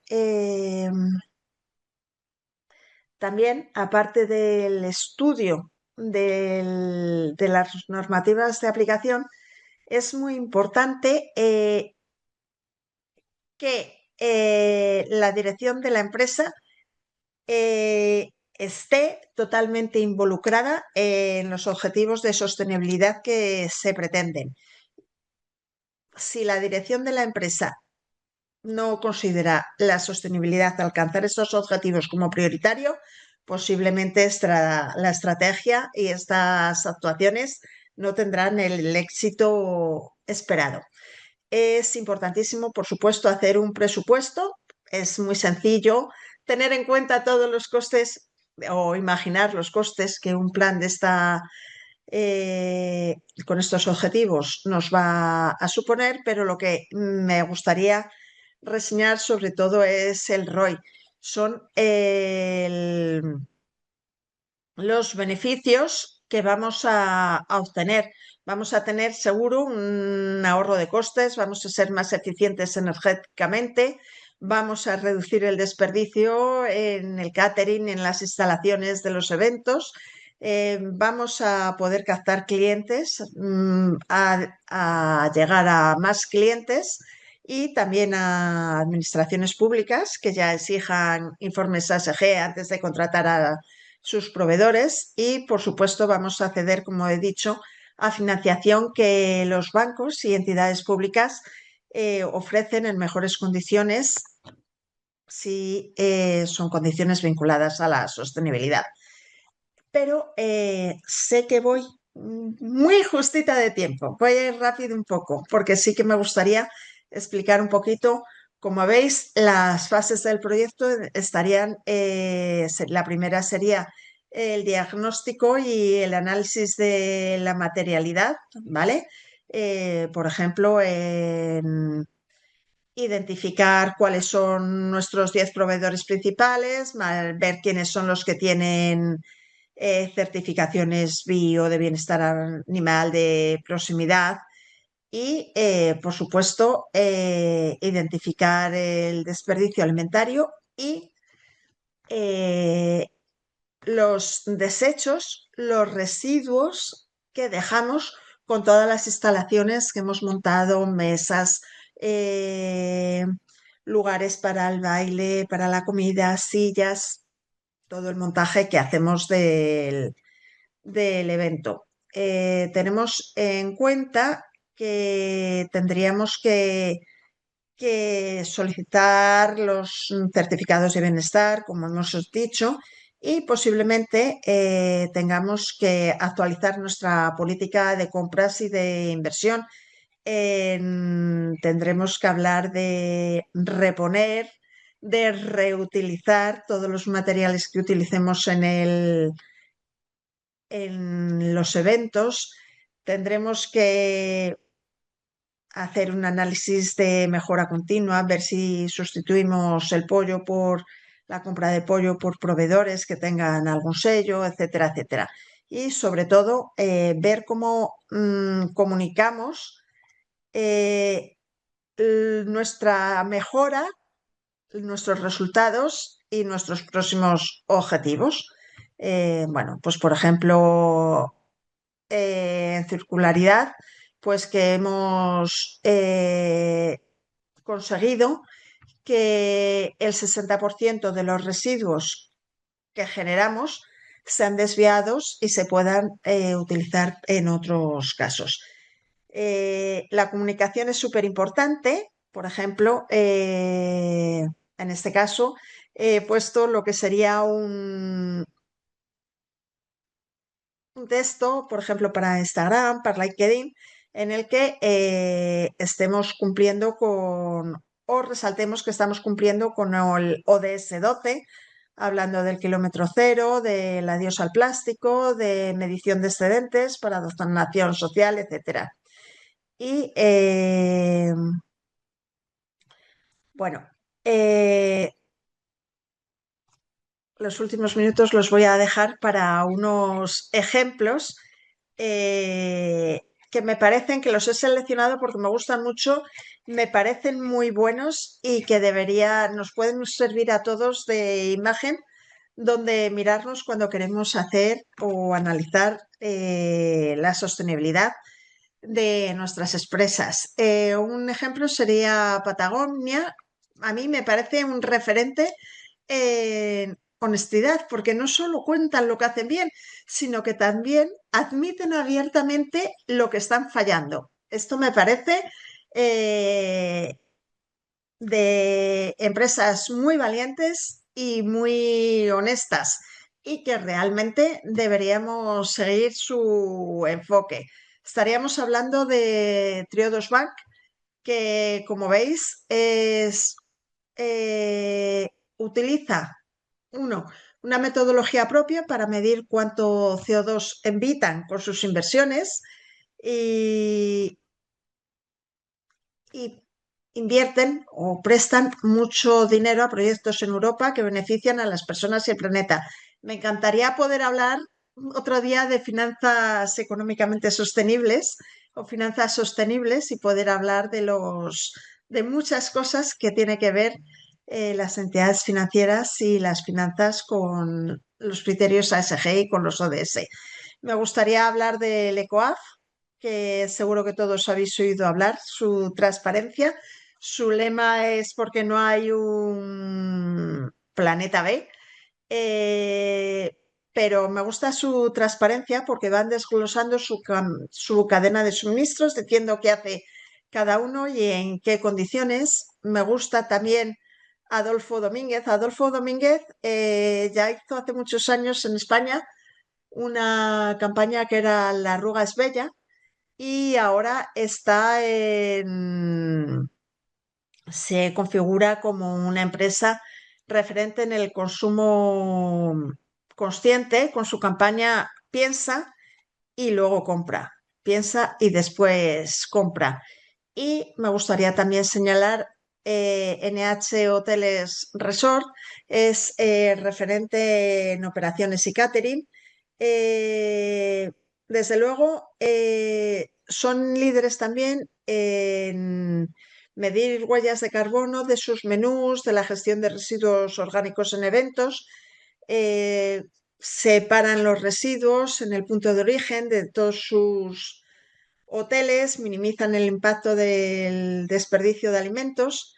también, aparte del estudio de las normativas de aplicación, es muy importante que la dirección de la empresa esté totalmente involucrada en los objetivos de sostenibilidad que se pretenden. Si la dirección de la empresa no considera la sostenibilidad, alcanzar estos objetivos como prioritario, posiblemente la estrategia y estas actuaciones no tendrán el éxito esperado. Es importantísimo, por supuesto, hacer un presupuesto. Es muy sencillo tener en cuenta todos los costes o imaginar los costes que un plan de con estos objetivos nos va a suponer, pero lo que me gustaría reseñar sobre todo es el ROI. Son los beneficios que vamos a obtener. Vamos a tener seguro un ahorro de costes, vamos a ser más eficientes energéticamente, vamos a reducir el desperdicio en el catering, en las instalaciones de los eventos, vamos a poder captar clientes, a llegar a más clientes y también a administraciones públicas que ya exijan informes ASG antes de contratar a sus proveedores y, por supuesto, vamos a acceder, como he dicho, a financiación que los bancos y entidades públicas ofrecen en mejores condiciones si son condiciones vinculadas a la sostenibilidad. Pero sé que voy muy justita de tiempo. Voy a ir rápido un poco porque sí que me gustaría explicar un poquito. Como veis, las fases del proyecto estarían, la primera sería el diagnóstico y el análisis de la materialidad, ¿vale? Por ejemplo, identificar cuáles son nuestros 10 proveedores principales, ver quiénes son los que tienen certificaciones bio de bienestar animal de proximidad y, por supuesto, identificar el desperdicio alimentario y los desechos, los residuos que dejamos con todas las instalaciones que hemos montado, mesas, eh, lugares para el baile, para la comida, sillas, todo el montaje que hacemos del evento. Tenemos en cuenta que tendríamos que solicitar los certificados de bienestar, como hemos dicho, y posiblemente tengamos que actualizar nuestra política de compras y de inversión. Tendremos que hablar de reponer, de reutilizar todos los materiales que utilicemos en los eventos. Tendremos que hacer un análisis de mejora continua, ver si sustituimos el pollo por la compra de pollo por proveedores que tengan algún sello, etcétera, etcétera. Y sobre todo, ver cómo comunicamos nuestra mejora, nuestros resultados y nuestros próximos objetivos. Bueno, pues por ejemplo, en circularidad, pues que hemos conseguido que el 60% de los residuos que generamos sean desviados y se puedan utilizar en otros casos. La comunicación es súper importante. Por ejemplo, en este caso, he puesto lo que sería un texto, por ejemplo, para Instagram, para LinkedIn, en el que estemos cumpliendo o resaltemos que estamos cumpliendo con el ODS 12, hablando del kilómetro cero, del adiós al plástico, de medición de excedentes para donación social, etcétera. Y bueno, eh, los últimos minutos los voy a dejar para unos ejemplos eh, que me parecen que los he seleccionado porque me gustan mucho, me parecen muy buenos y que nos pueden servir a todos de imagen donde mirarnos cuando queremos hacer o analizar la sostenibilidad de nuestras empresas. Un ejemplo sería Patagonia. A mí me parece un referente en honestidad, porque no solo cuentan lo que hacen bien, sino que también admiten abiertamente lo que están fallando. Esto me parece eh, de empresas muy valientes y muy honestas y que realmente deberíamos seguir su enfoque. Estaríamos hablando de Triodos Bank, que como veis eh, utiliza uno, una metodología propia para medir cuánto CO2 evitan con sus inversiones y, y invierten o prestan mucho dinero a proyectos en Europa que benefician a las personas y el planeta. Me encantaría poder hablar otro día de finanzas económicamente sostenibles o finanzas sostenibles y poder hablar de muchas cosas que tiene que ver las entidades financieras y las finanzas con los criterios ASG y con los ODS. Me gustaría hablar del ECOAF, que seguro que todos habéis oído hablar, su transparencia. Su lema es porque no hay un planeta B, eh, pero me gusta su transparencia porque van desglosando su cadena de suministros, diciendo qué hace cada uno y en qué condiciones. Me gusta también Adolfo Domínguez. Adolfo Domínguez ya hizo hace muchos años en España una campaña que era La arruga es bella y ahora se configura como una empresa referente en el consumo consciente con su campaña Piensa y luego compra. Piensa y después compra. Y me gustaría también señalar NH Hoteles Resort, es referente en operaciones y catering. Eh, Desde luego, son líderes también en medir huellas de carbono de sus menús, de la gestión de residuos orgánicos en eventos. eh, Separan los residuos en el punto de origen de todos sus hoteles, minimizan el impacto del desperdicio de alimentos.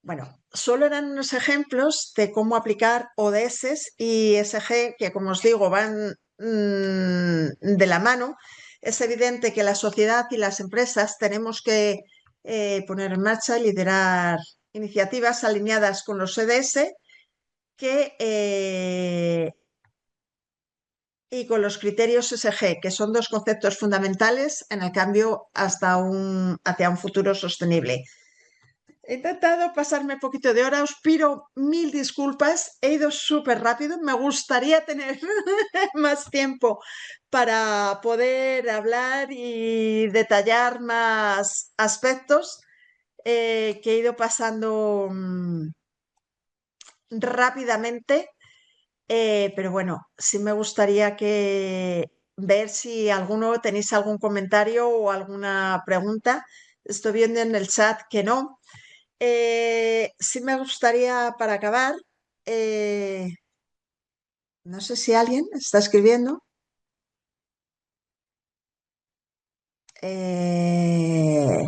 Bueno, solo eran unos ejemplos de cómo aplicar ODS y ESG, que como os digo, van de la mano. Es evidente que la sociedad y las empresas tenemos que poner en marcha y liderar iniciativas alineadas con los ODS que y con los criterios SG, que son dos conceptos fundamentales en el cambio hacia un futuro sostenible. He intentado pasarme un poquito de hora, os pido mil disculpas, he ido súper rápido, me gustaría tener más tiempo para poder hablar y detallar más aspectos que he ido pasando rápidamente. Pero bueno, sí me gustaría ver si alguno tenéis algún comentario o alguna pregunta. Estoy viendo en el chat que no. Sí me gustaría, para acabar, eh, no sé si alguien está escribiendo. Eh,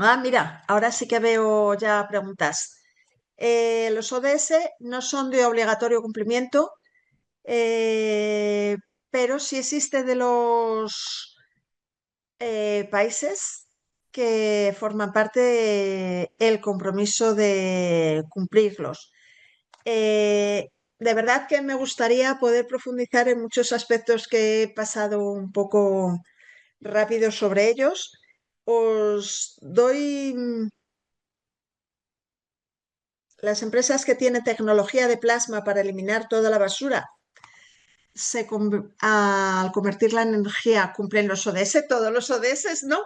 Ah, mira, ahora sí que veo ya preguntas. Los ODS no son de obligatorio cumplimiento, eh, pero sí existe de los países que forman parte el compromiso de cumplirlos. De verdad que me gustaría poder profundizar en muchos aspectos que he pasado un poco rápido sobre ellos. Os doy las empresas que tienen tecnología de plasma para eliminar toda la basura. Al convertirla en energía cumplen los ODS, todos los ODS, ¿no?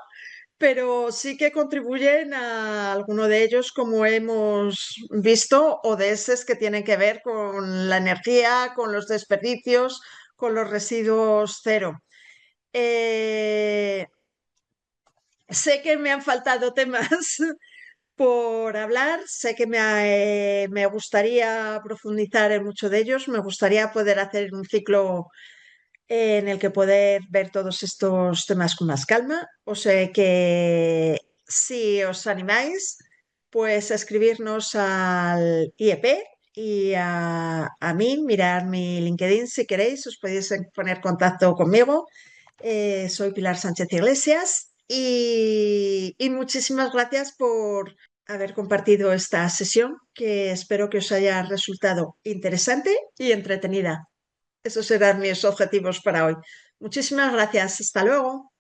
Pero sí que contribuyen a alguno de ellos, como hemos visto, ODS que tienen que ver con la energía, con los desperdicios, con los residuos cero. Eh, Sé que me han faltado temas por hablar, sé que me gustaría profundizar en muchos de ellos, me gustaría poder hacer un ciclo en el que poder ver todos estos temas con más calma. O sea que si os animáis, pues a escribirnos al IEP y a mí, mirar mi LinkedIn si queréis, os podéis poner en contacto conmigo. Soy Pilar Sánchez Iglesias y muchísimas gracias por haber compartido esta sesión que espero que os haya resultado interesante y entretenida. Esos serán mis objetivos para hoy. Muchísimas gracias. Hasta luego.